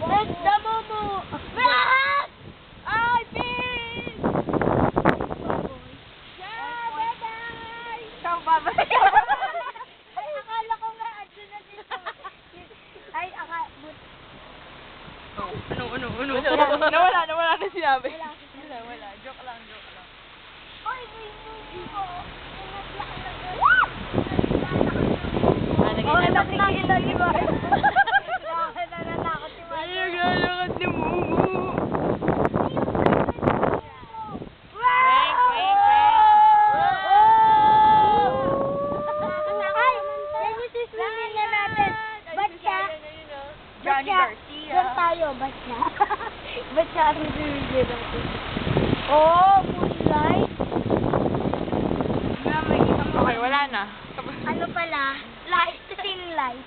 Nagdamo mo! Bakit? Ay, Pin! Yeah, bye-bye! Ikaw, bye-bye! Ay, akala ko nga, andun na dito. Ay, Ano? Nawala na sinabi. Wala. Joke lang. Ay, may mo. Lagi ba? Natatakot si Mami. Ay, naglalakad ni Mumu. Johnny Garcia. Diyan tayo, ba't siya? Ba't siya ang video natin? Oh, moonlight. Okay, wala na. Ano pala? Light, kasing light.